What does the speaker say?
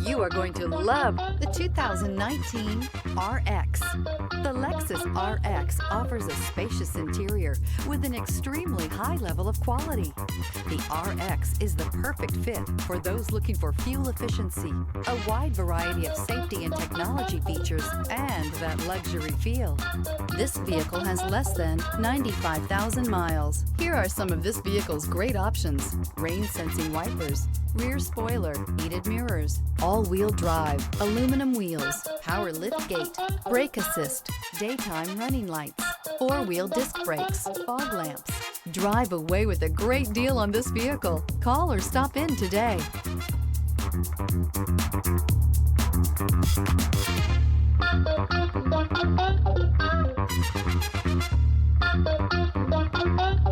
You are going to love the 2019 RX. The Lexus RX offers a spacious interior with an extremely high level of quality. The RX is the perfect fit for those looking for fuel efficiency, a wide variety of safety and technology features, and that luxury feel. This vehicle has less than 95,000 miles. Here are some of this vehicle's great options: rain-sensing wipers, rear spoiler, heated mirrors, all-wheel drive, aluminum wheels, power liftgate, brake assist, daytime running lights, four-wheel disc brakes, fog lamps. Drive away with a great deal on this vehicle. Call or stop in today. Thank you.